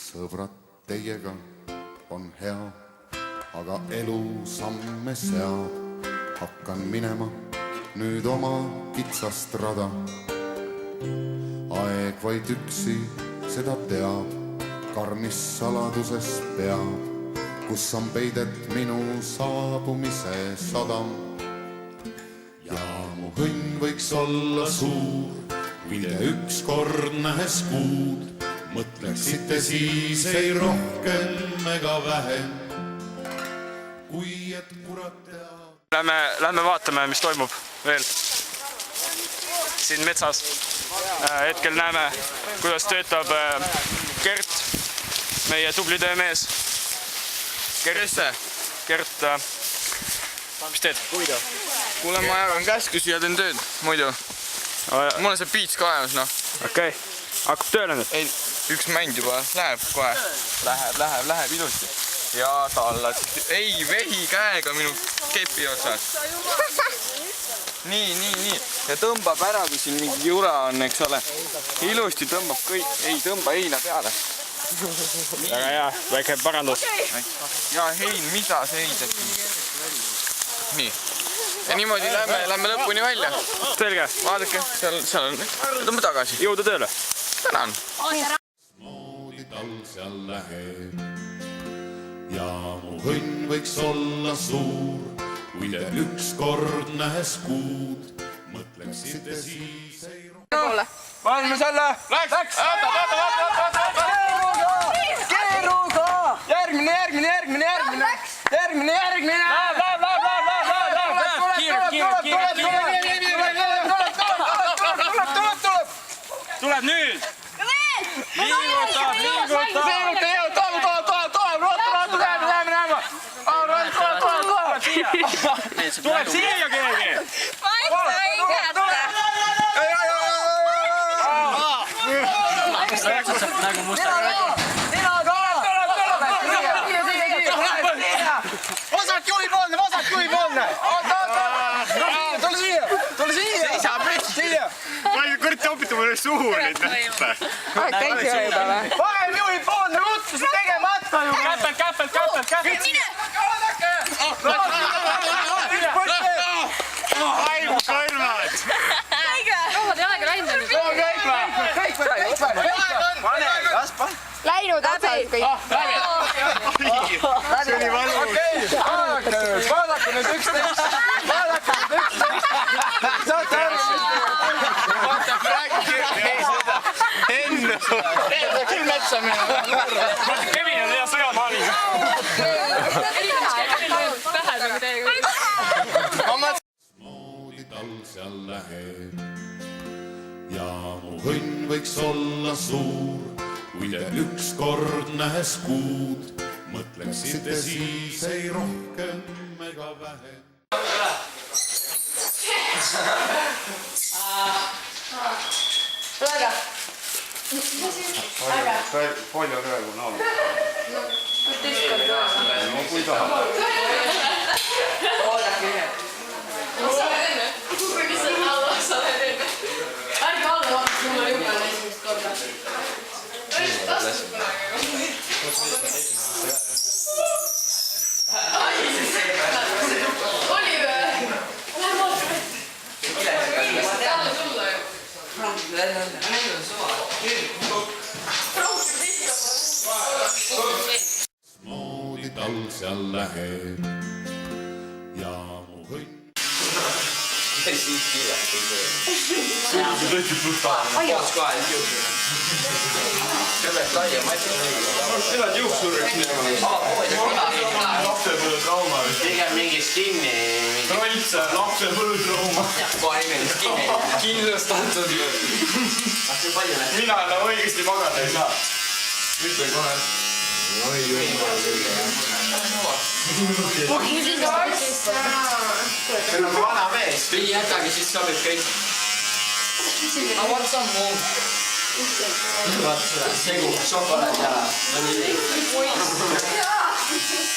sõbrad, teiega on hea, aga elu samme seab. Hakkan minema nüüd oma kitsast rada. Aeg vaid üksi seda teab, karmis saladuses peab, kus on peidet minu saabumise sadam. Ja mu õnn võiks olla suur, vilje ükskord nähes kuud. Mõtleksite siis ei rohkem ega vähem, kui et kurat teab. Lähme vaatame, mis toimub veel siin metsas. Hetkel näeme, kuidas töötab Gert, meie tubli töömees. Gert, mis teed? Kuule, ma jagan käskusi ja teen tööd, muidu. Mul on see piits ka ajas, noh. Okei, hakkab tööle nüüd? Ei, üks mänd juba läheb kohe. Läheb ilusti. Ja tallas. Ei, vehi käega minu kepi otsas. Nii. Ja tõmbab ära, kui siin mingi jura on, eks ole. Ilusti tõmbab kõik. Ei, tõmba heina peale. Väga hea, väike parandus. Ja hein, mida see heidab? Nii. Ja niimoodi lähme lõpuni välja. Selge. Vaadake, seal on. Tõmba tagasi. Jõuda tööle. Tänan. Moodi tal seal läheb ja mu õnn võiks olla suur, kui te ükskord nähes kuud. Mõtleksite siis ei rohkem. Paneme selle! Läks! Keeruga! Järgmine! Tuleb nüüd! Liigutab! Tuleb siia keegi! Nagu musta räägi. Vasak juhipoolne! Tule siia! Seisa püsti siia! Kõrti opita mulle suhu nüüd nähta. Parem juhipoolne, ruttus tegemata ju! Käpelt! Aimu kõrvad! Läinud otsad kõik. See oli valus. Vaadake nüüd üksteist. Saate aru? Vaata Franki ei seda. Ennu. Küll metsa minna. Kevin on hea sõjamaaliga. Moodi tal seal läheb ja mu õnn võiks olla suur, kui te ükskord nähes kuud. Mõtleksite siis ei rohkem ega vähem. Palju röögu on olnud? No kui tahab. Oodake ühe. Ärge alla vaadake, mul on juba esimest korda. Moodi tal seal läheb ja mu õnn. Elad juuksureks lapsepõõtrauma vist. Pigem mingi skinni. Rolltsa lapsepõõtrauma. Kohe nimeni skinni. Kindlast antud ju. Mina enam õigesti magada ei saa. Ütle kohe. See on vana mees. Pii jätagi, siis sobib kõik. Aga vaata sammu. Vaata seda, segub šokolaadi ära.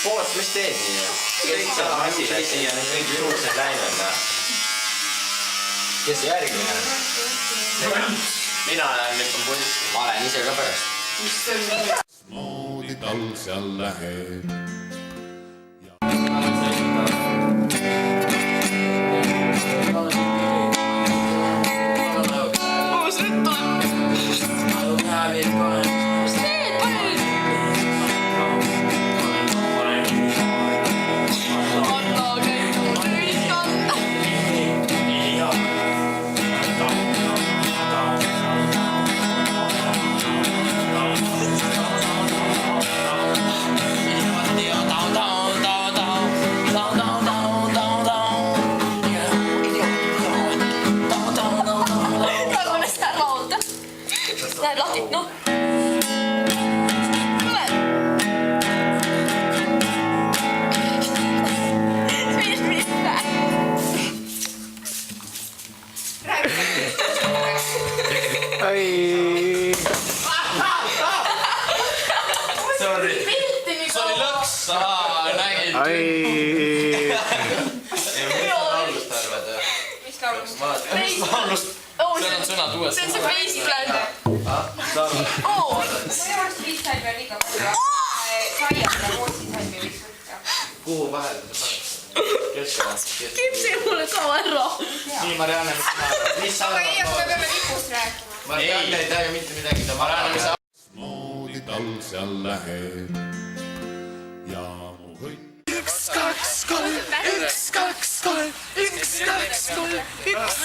Poolt, mis teed nii? Kõik seal masile siia need kõik juuksed läinud. Kes järgmine on? Mina olen nüüd pulsi. Ma olen ise ka pärast. moodi talv seal läheb. Lähed lahti, noh. Tule. Mis Sorry. See oli lõks. Nägid. Mis laulust? Seal on sõnad uuesti. see on see Wasteland. Ma ei arvast freestyle peal liiga palju. Saia ja Rootsi salmi võiks võtta. Kuhu vahele te panete? Keskele. Kipsi mulle ka ära. Nii, Marianne, mis sa arvad? Mis sa Aga ei, aga me arvad? peame lipust rääkima. Marianne ei tea ju mitte midagi. Marianne, mis sa arvad? moodi talv seal läheb ja mu võit.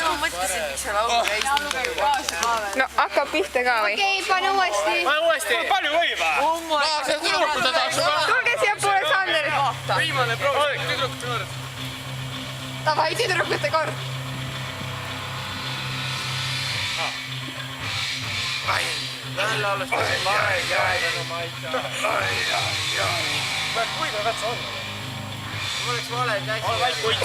Ma mõtlesin, miks sa laulu käisid. No hakkab pihta ka või? Okei, pane uuesti. Uuesti. Palju võib? Tulge siia poole, Sander. Viimane proov. Tüdruk. Davai, tüdrukute kord. Jälle alles. Kuida katsa on. Oleks vale käsi. Ole vaid kuid.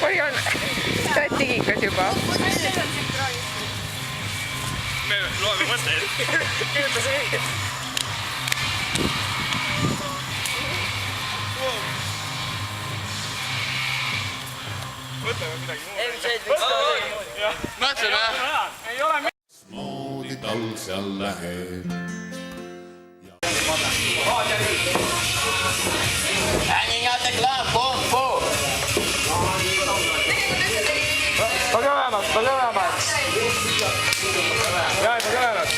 Oi on tätikikas juba. Me loeme mõtteid. Kirjuta see õiget. Võtame midagi muud. Mõtleme. Ei ole moodi talv seal läheb. Hanging out the club, boom, boom. Põgõvemaks. Jaa, põgõvemaks.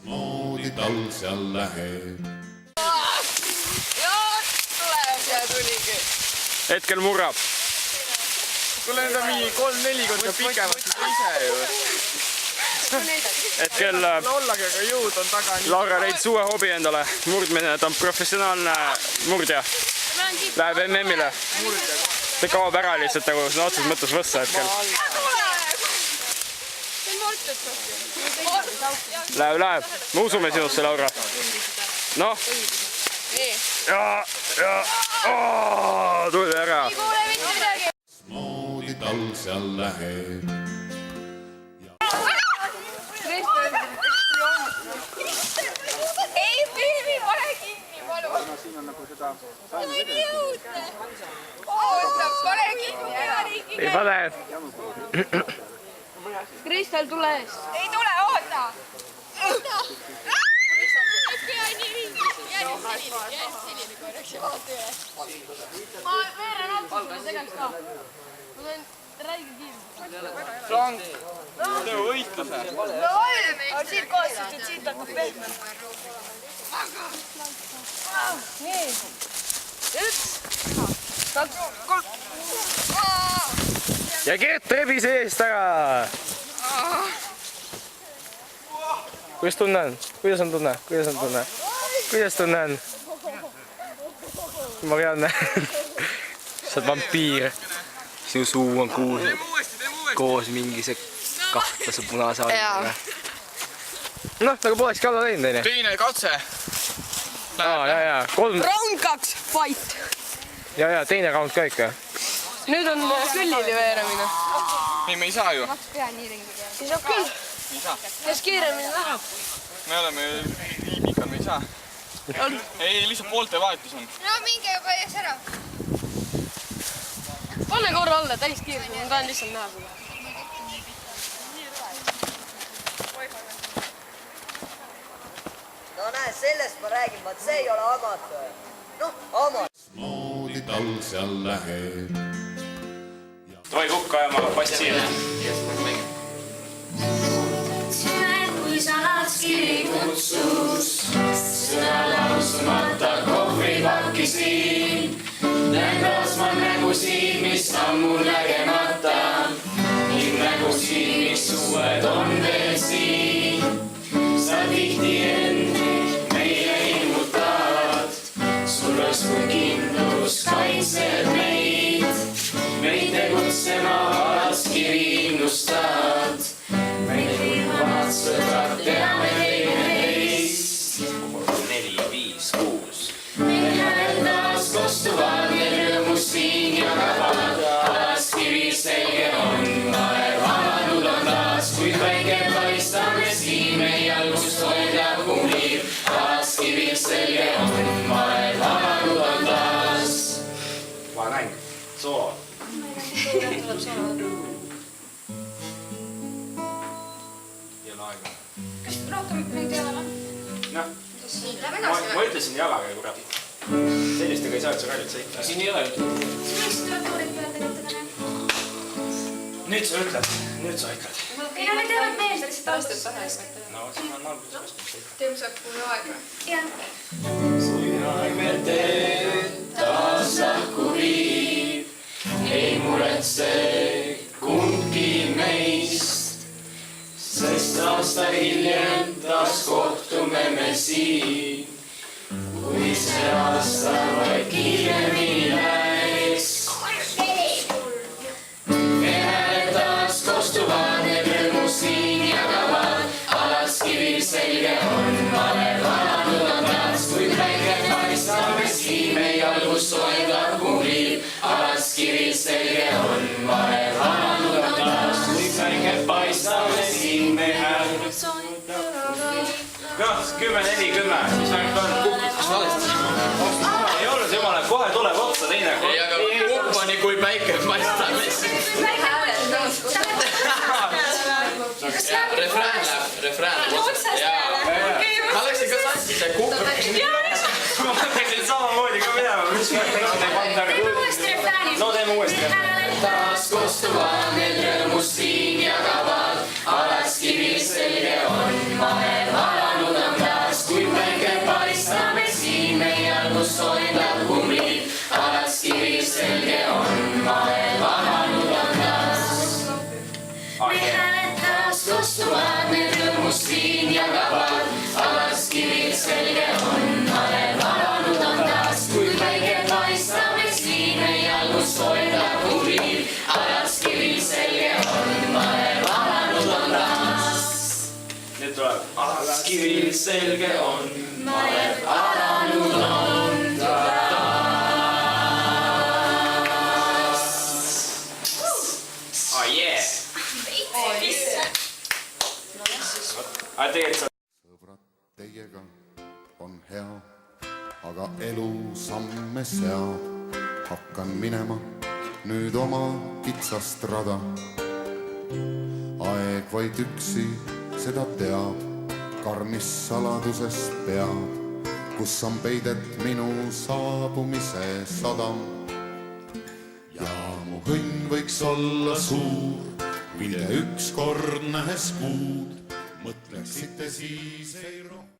moodi talv seal läheb. Hetkel murrab. Kuule, need on mingi 3-4 korda pikemad kui ise ju. Hetkel Lollagi, aga jõud on taga nii. Laura leidis uue hobi endale. Murdmine, ta on professionaalne murdja. Läheb MM-ile. See kaob ära lihtsalt nagu sõna otseses mõttes võssa hetkel. Läheb. Me usume sinusse, Laura. Noh. Ja. Tuli ära. moodi talv seal läheb. Ei, Piivi, pane kinni, palun. Ma ei jõudne. Oota, pane kinni ära nii kinni. Ei pane. Kristel, tule ees. Ei tule, oota. Oota. Äkki jäi nii ringi. Jäi selline korraks ja vaata üle. Ma veeran autosse tegeks ka. Ma teen räige kiirelt. Frank, tee võistluse. No oleme, aga siit kohast, et siit hakkab pehme. Nii. 1, 2, 3. Ja Gert rebis eest ära. Kuidas tunne on? Kuidas on tunne? Kuidas on tunne? Kuidas tunne on? Marianne. Sa oled vampiir. Sinu suu on koos mingi see kahtlase punase all. Noh, nagu polekski alla teinud, teine. Teine katse. Jaa. Round 2, fight! Ja, teine round ka ikka. Nüüd on kõllili veeramine. Ei, me ei saa ju. Siis saab küll. Kes kiiremini läheb? Me oleme liibikad, me ei saa. Ei, lihtsalt poolte vahetus on. No minge juba ees ära. Pane korra alla, täis kiiremini. Ma tahan lihtsalt näha seda. No näe, sellest ma räägin, vaat see ei ole amatöör. Noh, amatöör. moodi tal seal läheb. Toi hukka ja ma past siia. Kui sa Laatskiri kutsus, seda lausmata kohvripakki siin. Näen Roosman nägu siin, mis on mul nägemata. Ning nägu siin, mis uued on veel siin. Sa tihti end meile ilmutad. Sul rõsku kindlus kaitseb meid. Meid tegutsema Laatskiri innustad. Meid ilmavad sõbrad, teame teineteist. 4, 5, 6. Meil järel taas kostuvad, meil rõõmus siin jagavad. Laatskiri selge on, aeg avanud on taas. Kui päike paistame siin, meie algust hoidab kumliv. Laatskiri selge on, aeg avanud on taas. Vahemäng, soolo. Tuleb soolo. Kas rohkem nüüd ei ole? Noh, Lähme edasi ma ütlesin jalaga, kurat. Sellistega ei saa üldse rallit sõita. Siin ei ole üldse. Millest tuleb tuurid peale tegelikult? Nüüd sa ütled, nüüd sa ütled. Ei ole teevad meelde lihtsalt Aastat pähes. No, siis ma olen alguses vastu. Teeme saab kui aega. jah. Kui aeg veel teed, taas lahku viib. Ei muretse kumbki meist. Sest aasta hiljem taas kohtume me siin. Kui see aasta vaid kiiremini läheks. Me hääled taas kostuvad, need rõõmu siin jagavad. Laatskiril selge on, valer valanud on taas. Kui päike paistame siin, meie algus soojendab kumliv. Laatskiril selge on, valer valanud on taas. Kui päike paistame siin, me hääled Noh, 10-4-10, mis vähemalt on kukkus valesti. Ei ole see jumala, kohe tuleb otsa teine. Ei, aga kumpani kui päike paistame. Refrään läheb. Ma läksin ka sassi, see kukkus. Ma mõtlesin samamoodi ka minema, mis no teeme uuesti refrääni. taas kostuvad, need rõõmus siin jagavad. Laatskiril selge on, vahe valanud on taas. Kui päike paistame siin, meie algus soojendab kumliv. Laatskiril selge on, vahe valanud on taas. Me hääled taas kostuvad, need rõõmus siin jagavad. Laatskiril selge on, vahe valanud on taas. Kui päike paistame siin, meie algus soojendab kumliv. Laatskiril selge on, vahe valanud on taas. Nüüd tuleb. Laatskiril selge on, vahe valanud on taas. Oh yeah! Aga tegelikult sa... sõbrad, teiega on hea, aga elu samme seab. Hakkan minema nüüd oma kitsast rada. Aeg vaid üksi seda teab, karmis saladuses peab, kus on peidet minu saabumise sadam. Ja mu õnn võiks olla suur, mille ükskord nähes kuud, mõtleksite siis ei rohkem.